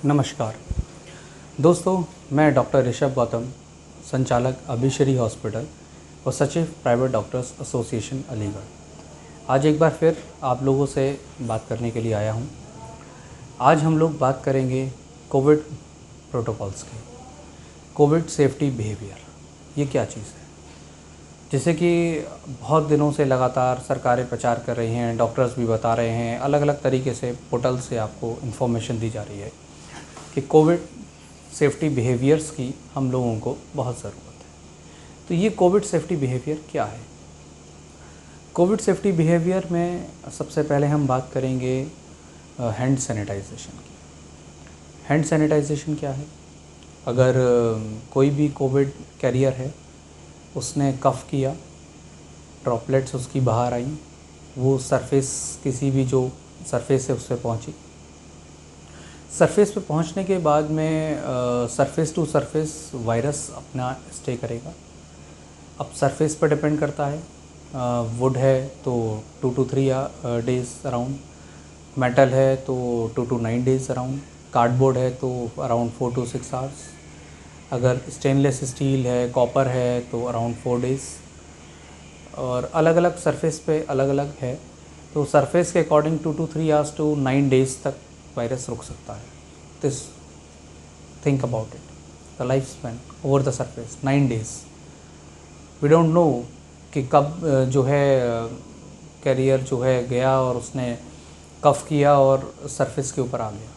नमस्कार दोस्तों, मैं डॉक्टर ऋषभ गौतम, संचालक अभिश्री हॉस्पिटल और सचिव प्राइवेट डॉक्टर्स एसोसिएशन अलीगढ़। आज एक बार फिर आप लोगों से बात करने के लिए आया हूं। आज हम लोग बात करेंगे कोविड प्रोटोकॉल्स की। कोविड सेफ्टी बिहेवियर ये क्या चीज़ है, जैसे कि बहुत दिनों से लगातार सरकारें प्रचार कर रही हैं, डॉक्टर्स भी बता रहे हैं, अलग अलग तरीके से पोर्टल से आपको इन्फॉर्मेशन दी जा रही है कि कोविड सेफ्टी बिहेवियर्स की हम लोगों को बहुत ज़रूरत है। तो ये कोविड सेफ्टी बिहेवियर क्या है? कोविड सेफ्टी बिहेवियर में सबसे पहले हम बात करेंगे हैंड सैनिटाइजेशन की। हैंड सैनिटाइजेशन क्या है? अगर कोई भी कोविड कैरियर है, उसने कफ़ किया, ड्रॉपलेट्स उसकी बाहर आई, वो सरफेस किसी भी जो सरफेस है उससे पहुंची, सरफेस पे पहुंचने के बाद में सरफेस टू सरफेस वायरस अपना स्टे करेगा। अब सरफेस पर डिपेंड करता है, वुड है तो 2 to 3 डेज़ अराउंड, मेटल है तो 2 to 9 डेज़ अराउंड, कार्डबोर्ड है तो अराउंड 4 to 6 आवर्स, अगर स्टेनलेस स्टील है, कॉपर है तो अराउंड 4 डेज़। और अलग अलग सरफेस पे अलग अलग है, तो सरफेस के according 2 to 3 hours to 9 days तक वायरस रुक सकता है। This think about it, the life span over the surface 9 days. We don't know कि कब जो है कैरियर जो है गया और उसने कफ़ किया और सरफेस के ऊपर आ गया।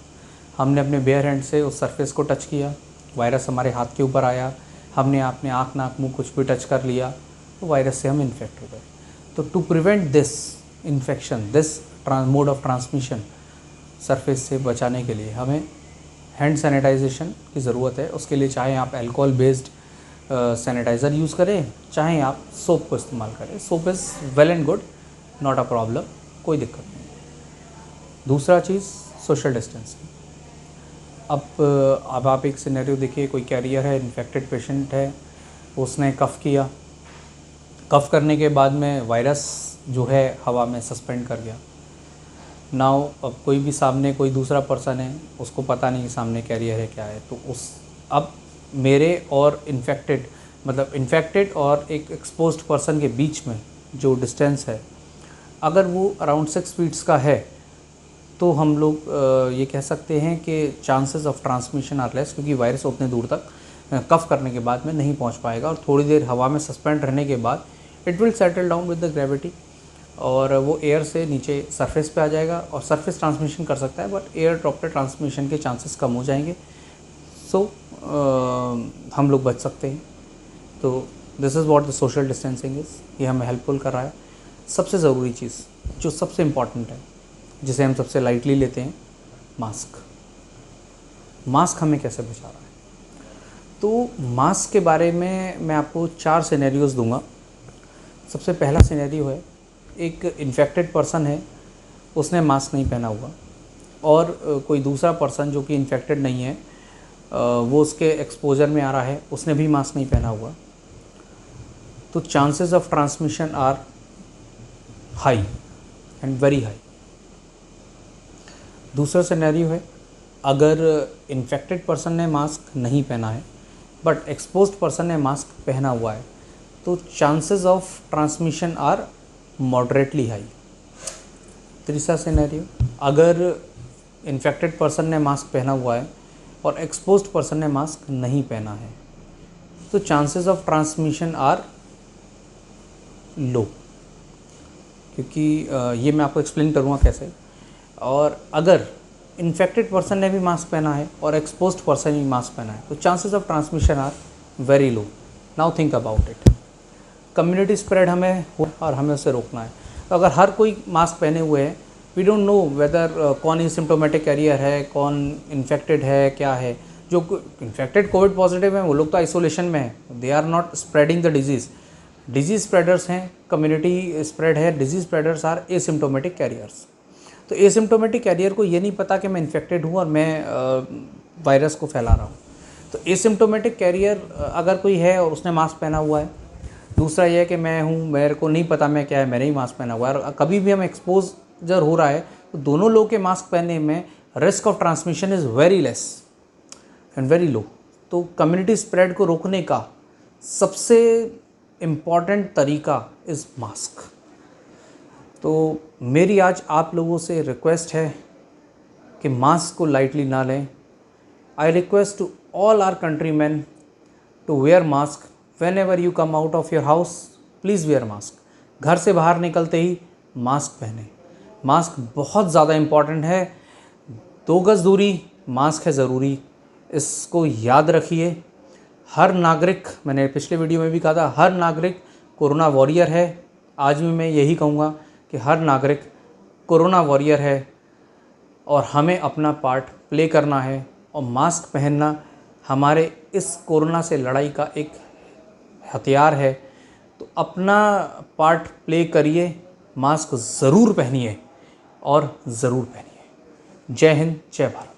हमने अपने बेयर हैंड से उस सरफेस को टच किया, वायरस हमारे हाथ के ऊपर आया, हमने अपने आँख नाक मुंह कुछ भी टच कर लिया तो वायरस से हम इन्फेक्ट हो गए। तो to prevent this infection, this mode of transmission, surface से बचाने के लिए हमें हैंड सैनिटाइजेशन की ज़रूरत है। उसके लिए चाहे आप अल्कोहल बेस्ड सैनिटाइज़र यूज़ करें, चाहे आप सोप को इस्तेमाल करें। Soap is well and good, not a problem, कोई दिक्कत नहीं है। दूसरा चीज़ सोशल डिस्टेंसिंग। अब आप एक सिनेरियो देखिए, कोई कैरियर है, इन्फेक्टेड पेशेंट है, उसने कफ़ किया, कफ़ करने के बाद में वायरस जो है हवा में सस्पेंड कर गया। नाउ अब कोई भी सामने कोई दूसरा पर्सन है, उसको पता नहीं कि सामने कैरियर है क्या है, तो अब मेरे और इन्फेक्टेड और एक एक्सपोज्ड पर्सन के बीच में जो डिस्टेंस है, अगर वो अराउंड 6 फीट्स का है, तो हम लोग ये कह सकते हैं कि chances of transmission are less, क्योंकि वायरस उतने दूर तक कफ़ करने के बाद में नहीं पहुंच पाएगा और थोड़ी देर हवा में सस्पेंड रहने के बाद it will settle down with the gravity और वो एयर से नीचे सरफेस पे आ जाएगा और सरफेस ट्रांसमिशन कर सकता है, बट एयर ड्रॉपलेट ट्रांसमिशन के चांसेस कम हो जाएंगे। सो हम लोग बच सकते हैं। तो this is what the social distancing is, ये हमें हेल्पफुल कर रहा है। सबसे ज़रूरी चीज़ जो सबसे इम्पॉर्टेंट है, जिसे हम सबसे लाइटली लेते हैं, मास्क। मास्क हमें कैसे बचा रहा है? तो मास्क के बारे में मैं आपको 4 सिनेरियोज़ दूंगा। सबसे पहला सिनेरियो है, एक इन्फेक्टेड पर्सन है, उसने मास्क नहीं पहना हुआ और कोई दूसरा पर्सन जो कि इन्फेक्टेड नहीं है, वो उसके एक्सपोजर में आ रहा है, उसने भी मास्क नहीं पहना हुआ, तो chances of transmission are high and very high. दूसरा सिनेरियो है, अगर इन्फेक्टेड पर्सन ने मास्क नहीं पहना है बट एक्सपोज्ड पर्सन ने मास्क पहना हुआ है, तो chances of transmission are moderately high. तीसरा सिनेरियो, अगर इन्फेक्टेड पर्सन ने मास्क पहना हुआ है और एक्सपोज्ड पर्सन ने मास्क नहीं पहना है, तो चांसेस ऑफ ट्रांसमिशन आर लो, क्योंकि ये मैं आपको एक्सप्लेन करूँगा कैसे। और अगर इन्फेक्टेड पर्सन ने भी मास्क पहना है और एक्सपोज्ड पर्सन भी मास्क पहना है, तो chances of transmission are very low. Now think about it, community spread हमें हो और हमें उसे रोकना है। तो अगर हर कोई मास्क पहने हुए है, वी डोंट नो वेदर कौन एसिम्प्टोमेटिक कैरियर है, कौन इन्फेक्टेड है, क्या है। जो इन्फेक्टेड कोविड पॉजिटिव हैं वो लोग तो आइसोलेशन में हैं, they are not spreading the disease. Disease spreaders हैं, कम्युनिटी स्प्रेड है, disease spreaders are asymptomatic carriers. तो एसिम्प्टोमेटिक कैरियर को ये नहीं पता कि मैं इन्फेक्टेड हूँ और मैं वायरस को फैला रहा हूँ। तो एसिम्प्टोमेटिक कैरियर अगर कोई है और उसने मास्क पहना हुआ है, दूसरा यह है कि मैं हूँ, मेरे को नहीं पता मैं क्या है, मैंने ही मास्क पहना हुआ है, और कभी भी हम एक्सपोजर हो रहा है, तो दोनों लोग के मास्क पहनने में risk of transmission is very less and very low. तो कम्युनिटी स्प्रेड को रोकने का सबसे इम्पॉर्टेंट तरीका इज़ मास्क। तो मेरी आज आप लोगों से रिक्वेस्ट है कि मास्क को लाइटली ना लें। I request to all our countrymen to wear mask whenever you come out of your house, please wear mask. घर से बाहर निकलते ही मास्क पहने। मास्क बहुत ज़्यादा इम्पॉर्टेंट है। 2 गज़ दूरी, मास्क है ज़रूरी, इसको याद रखिए। हर नागरिक, मैंने पिछले वीडियो में भी कहा था, हर नागरिक कोरोना वॉरियर है। आज भी मैं यही कहूँगा कि हर नागरिक कोरोना वॉरियर है और हमें अपना पार्ट प्ले करना है। और मास्क पहनना हमारे इस कोरोना से लड़ाई का एक हथियार है। तो अपना पार्ट प्ले करिए, मास्क ज़रूर पहनिए और ज़रूर पहनिए। जय हिंद, जय भारत।